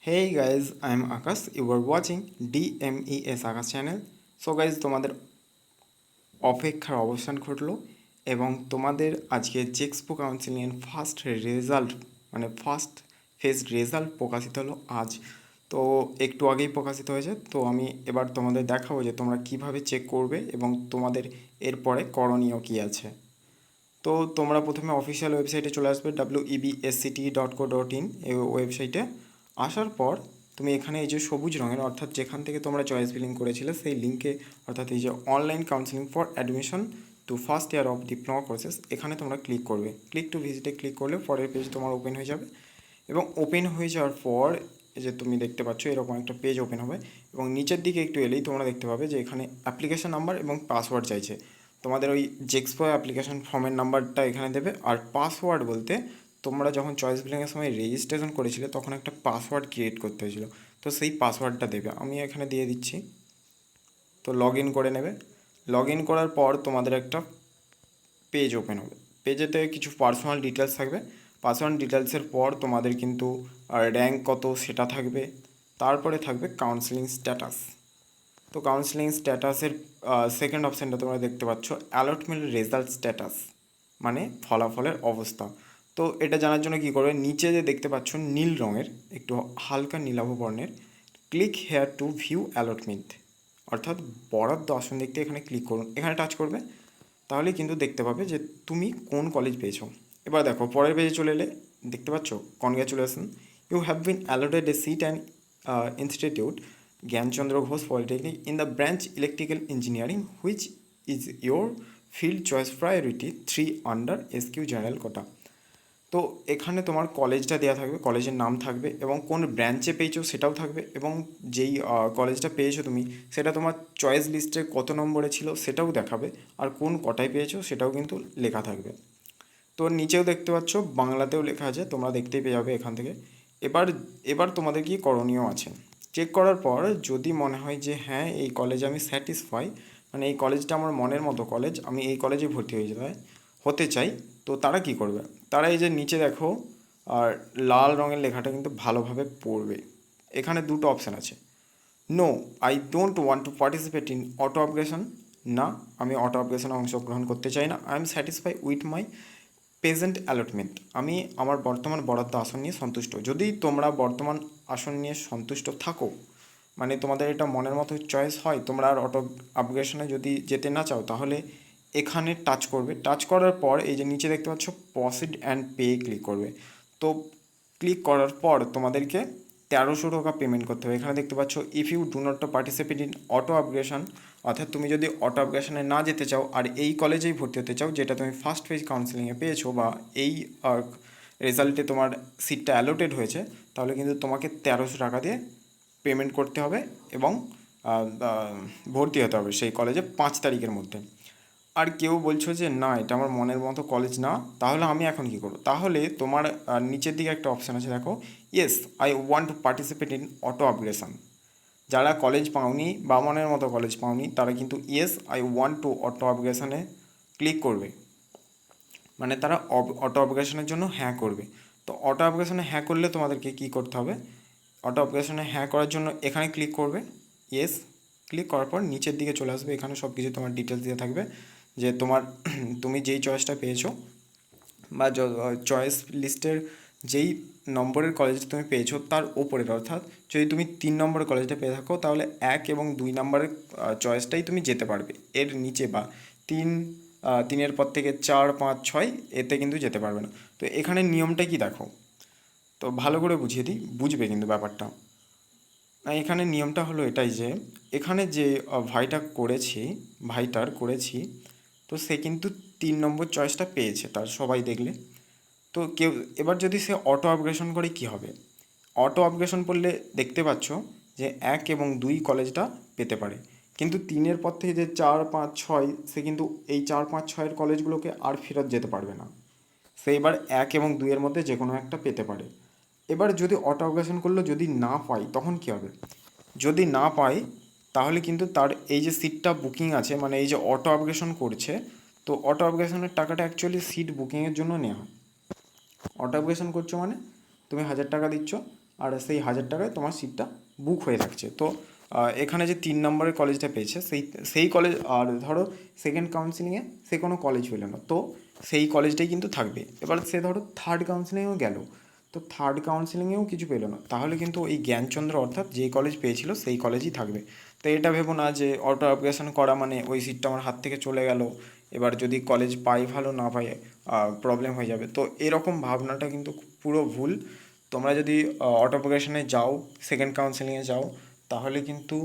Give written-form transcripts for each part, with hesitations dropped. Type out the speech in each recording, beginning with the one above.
Hey guys, I am Akash. You are watching DMES Akash channel. So guys, তোমাদের অপেক্ষার অবসান ঘটলো এবং তোমাদের আজকে জেক্সপো কাউন্সিলিংয়ের first result first phase result প্রকাশিত হলো আজ। তো একটু আগেই প্রকাশিত হয়েছে। তো আমি এবার তোমাদের দেখাবো যে তোমরা কিভাবে চেক করবে এবং তোমাদের এরপরে করণীয় কী আছে। তো তোমরা প্রথমে অফিসিয়াল ওয়েবসাইটে চলে আসবে websct.co.in এই ওয়েবসাইটে। আসার পর তুমি এখানে এই যে সবুজ রঙের অর্থাৎ যেখান থেকে তোমরা চয়েস ফিলিং করেছিলে সেই লিঙ্কে অর্থাৎ এই যে online counselling for admission to first year of diploma courses এখানে তোমরা ক্লিক করবে। ক্লিক টু ভিজিটে ক্লিক করলে পরের পেজ তোমার ওপেন হয়ে যাবে এবং ওপেন হয়ে যাওয়ার পর এই যে তুমি দেখতে পাচ্ছ এরকম একটা পেজ ওপেন হবে এবং নিচের দিকে একটু এলেই তোমরা দেখতে পাবে যে এখানে অ্যাপ্লিকেশন নাম্বার এবং পাসওয়ার্ড চাইছে। তোমাদের ওই জেক্সপো অ্যাপ্লিকেশন ফর্মের নাম্বারটা এখানে দেবে। আর পাসওয়ার্ড বলতে তোমরা যখন চয়েস ফিলিংয়ের সময় রেজিস্ট্রেশন করেছিলে তখন একটা পাসওয়ার্ড ক্রিয়েট করতে হয়েছিল, তো সেই পাসওয়ার্ডটা দেবে। আমি এখানে দিয়ে দিচ্ছি। তো লগ ইন করে নেবে। লগ ইন করার পর তোমাদের একটা পেজ ওপেন হবে। পেজেতে কিছু পার্সোনাল ডিটেলস থাকবে। পার্সোনাল ডিটেলসের পর তোমাদের কিন্তু র্যাঙ্ক কত সেটা থাকবে। তারপরে থাকবে কাউন্সেলিং স্ট্যাটাস। তো কাউন্সেলিং স্ট্যাটাসের সেকেন্ড অপশানটা তোমরা দেখতে পাচ্ছ অ্যালটমেন্ট রেজাল্ট স্ট্যাটাস, মানে ফলাফলের অবস্থা। তো এটা জানার জন্য কী করবে, নিচে যে দেখতে পাচ্ছ নীল রঙের একটু হালকা নীলাভ বর্ণের click here two view allotment অর্থাৎ বরাদ্দ আসন দেখতে এখানে ক্লিক করুন। এখানে টাচ করবে, তাহলে কিন্তু দেখতে পাবে যে তুমি কোন কলেজ পেয়েছো। এবার দেখো পরের পেজে চলে এলে দেখতে পাচ্ছ congratulation, you have been allotted a seat and institute Gyanchandra Ghosh polytechnic in the branch electrical engineering which is your field choice priority 3 under SQ general quota. তো এখানে তোমার কলেজটা দেওয়া থাকবে, কলেজের নাম থাকবে এবং কোন ব্রাঞ্চে পেয়েছো সেটাও থাকবে এবং যেই কলেজটা পেয়েছো তুমি সেটা তোমার চয়েস লিস্টে কত নম্বরে ছিল সেটাও দেখাবে, আর কোন কটায় পেয়েছো সেটাও কিন্তু লেখা থাকবে। তো নিচেও দেখতে পাচ্ছ বাংলাতেও লেখা আছে, তোমরা দেখতেই পেয়ে যাবে এখান থেকে। এবার এবার তোমাদের কি করণীয় আছে, চেক করার পর যদি মনে হয় যে হ্যাঁ এই কলেজে আমি স্যাটিসফাই, মানে এই কলেজটা আমার মনের মতো কলেজ, আমি এই কলেজে ভর্তি হতে চাই, তো তারা কি করবে, তারা এই যে নিচে দেখো আর লাল রঙের লেখাটা কিন্তু ভালোভাবে পড়বে। এখানে দুটো অপশান আছে, no I don't want to participate in auto upgradation, না আমি অটো আপগ্রেশনে অংশগ্রহণ করতে চাই না, I am satisfy with my present allotment, আমি আমার বর্তমান বরাদ্দ আসন নিয়ে সন্তুষ্ট। যদি তোমরা বর্তমান আসন নিয়ে সন্তুষ্ট থাকো, মানে তোমাদের এটা মনের মতো চয়েস হয়, তোমরা আর অটো আপগ্রেশনে যদি যেতে না চাও, তাহলে এখানে টাচ করবে। টাচ করার পর এই যে নিচে দেখতে পাচ্ছ প্রসিড অ্যান্ড পে ক্লিক করবে। তো ক্লিক করার পর তোমাদেরকে 1300 টাকা পেমেন্ট করতে হবে। এখানে দেখতে পাচ্ছ if you do not participate in auto upgradation, অর্থাৎ তুমি যদি অটো আপগ্রেশনে না যেতে চাও আর এই কলেজেই ভর্তি হতে চাও যেটা তুমি ফার্স্ট ফেজ কাউন্সিলিংয়ে পেয়েছো বা এই রেজাল্টে তোমার সিটটা অ্যালোটেড হয়েছে, তাহলে কিন্তু তোমাকে 1300 টাকা দিয়ে পেমেন্ট করতে হবে এবং ভর্তি হতে হবে সেই কলেজে 5 তারিখের মধ্যে। আর কেউ বলছো যে না এটা আমার মনের মতো কলেজ না, তাহলে আমি এখন কী করবো, তাহলে তোমার নিচের দিকে একটা অপশান আছে দেখো, yes I want to participate in auto upgradation. যারা কলেজ পাওনি বা মনের মতো কলেজ পাওনি তারা কিন্তু yes I want to auto আপগ্রেশনে ক্লিক করবে, মানে তারা অটো আপগ্রেশনের জন্য হ্যাঁ করবে। তো অটো আপগ্রেশনে হ্যাঁ করলে তোমাদেরকে কী করতে হবে, অটো আপগ্রেশনে হ্যাঁ করার জন্য এখানে ক্লিক করবে, ইয়েস ক্লিক করার পর নিচের দিকে চলে আসবে। এখানে সব কিছু তোমার ডিটেলস দিয়ে থাকবে যে তোমার তুমি যেই চয়েসটা পেয়েছো বা চয়েস লিস্টের যেই নম্বরের কলেজটা তুমি পেয়েছো তার ওপরের, অর্থাৎ যদি তুমি 3 নম্বরের কলেজটা পেয়ে থাকো তাহলে 1 এবং 2 নম্বরের চয়েসটাই তুমি যেতে পারবে, এর নিচে বা 3-3 পর থেকে 4-5-6 এতে কিন্তু যেতে পারবে না। তো এখানে নিয়মটা কি দেখো, তো ভালো করে বুঝিয়ে দিই, বুঝবে কিন্তু ব্যাপারটা। এখানে নিয়মটা হলো এটাই যে এখানে যে ভাইটার করেছি, তো সে কিন্তু 3 নম্বর চয়েসটা পেয়েছে, তার সবাই দেখলে। তো কেউ এবার যদি সে অটো আপগ্রেশন করে কি হবে, অটো আপগ্রেশন করলে দেখতে পাচ্ছ যে 1 এবং 2 কলেজটা পেতে পারে, কিন্তু 3-এর পর থেকে যে 4-5-6 সে কিন্তু এই 4-5-6-এর কলেজগুলোকে আর ফেরত যেতে পারবে না, সে এবার 1 এবং 2-এর মধ্যে যে কোনো একটা পেতে পারে। এবার যদি অটো আপগ্রেশন করলো যদি না পাই তখন কী হবে, যদি না পাই তাহলে কিন্তু তার এই যে সিটটা বুকিং আছে, মানে এই যে অটো আপগ্রেশন করছে, তো অটো আপগ্রেশনের টাকাটা অ্যাকচুয়ালি সিট বুকিংয়ের জন্য নেওয়া হয়। অটো আপগ্রেশন করছো মানে তুমি 1000 টাকা দিচ্ছ আর সেই 1000 টাকায় তোমার সিটটা বুক হয়ে থাকছে। তো এখানে যে 3 নম্বরের কলেজটা পেয়েছে সেই কলেজ, আর ধরো সেকেন্ড কাউন্সিলিংয়ে সে কোনো কলেজ পেলো না, তো সেই কলেজটাই কিন্তু থাকবে। এবার সে ধরো থার্ড কাউন্সিলিংয়েও গেল, তো থার্ড কাউন্সিলিংয়েও কিছু পেলো না, তাহলে কিন্তু এই জ্ঞানচন্দ্র অর্থাৎ যেই কলেজ পেয়েছিল সেই কলেজই থাকবে। তো এটা ভেবো না যে অটো অ্যাপ্লিকেশন করা মানে ওই সিটটা আমার হাত থেকে চলে গেল, এবার যদি কলেজ পাই ভালো, না পাই প্রবলেম হয়ে যাবে। তো এরকম ভাবনাটা কিন্তু পুরো ভুল। তোমরা যদি অটো অ্যাপ্লিকেশনে যাও, সেকেন্ড কাউন্সিলিংয়ে যাও, তাহলে কিন্তু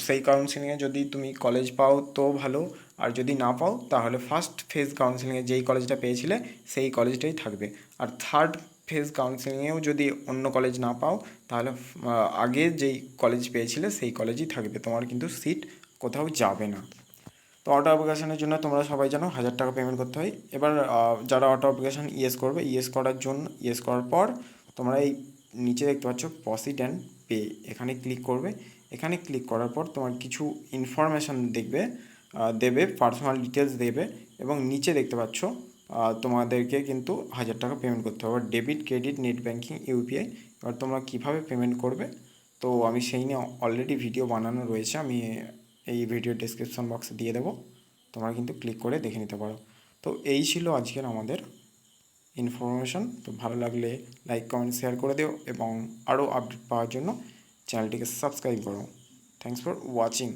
সেই কাউন্সিলিংয়ে যদি তুমি কলেজ পাও তো ভালো, আর যদি না পাও তাহলে ফার্স্ট ফেজ কাউন্সিলিংয়ে যেই কলেজটা পেয়েছিলে সেই কলেজটাই থাকবে। আর থার্ড ফেজ কাউন্সিলিংয়েও যদি অন্য কলেজ না পাও, তাহলে আগে যেই কলেজ পেয়েছিলে সেই কলেজই থাকবে, তোমার কিন্তু সিট কোথাও যাবে না। তো অটো অ্যাপ্লিকেশনের জন্য তোমরা সবাই জানো 1000 টাকা পেমেন্ট করতে হয়। এবার যারা অটো অ্যাপ্লিকেশন ইয়েস করবে, ইয়েস করার জন্য, ইয়েস করার পর তোমরা এই নিচে দেখতে পাচ্ছ প্রসিড অ্যান্ড পে, এখানে ক্লিক করবে। এখানে ক্লিক করার পর তোমার কিছু ইনফরমেশান দেবে, পার্সোনাল ডিটেলস দেবে, এবং নিচে দেখতে পাচ্ছ তোমাদেরকে কিন্তু 1000 টাকা পেমেন্ট করতে হবে, debit, credit, net banking, UPI. এবার তোমরা কীভাবে পেমেন্ট করবে, তো আমি সেই নিয়ে অলরেডি ভিডিও বানানো রয়েছে, আমি এই ভিডিও ডেসক্রিপশন বক্সে দিয়ে দেবো, তোমরা কিন্তু ক্লিক করে দেখে নিতে পারো। তো এই ছিল আজকের আমাদের ইনফরমেশন। তো ভালো লাগলে লাইক, কমেন্ট, শেয়ার করে দিও, এবং আরও আপডেট পাওয়ার জন্য চ্যানেলটিকে সাবস্ক্রাইব করো। Thanks for watching.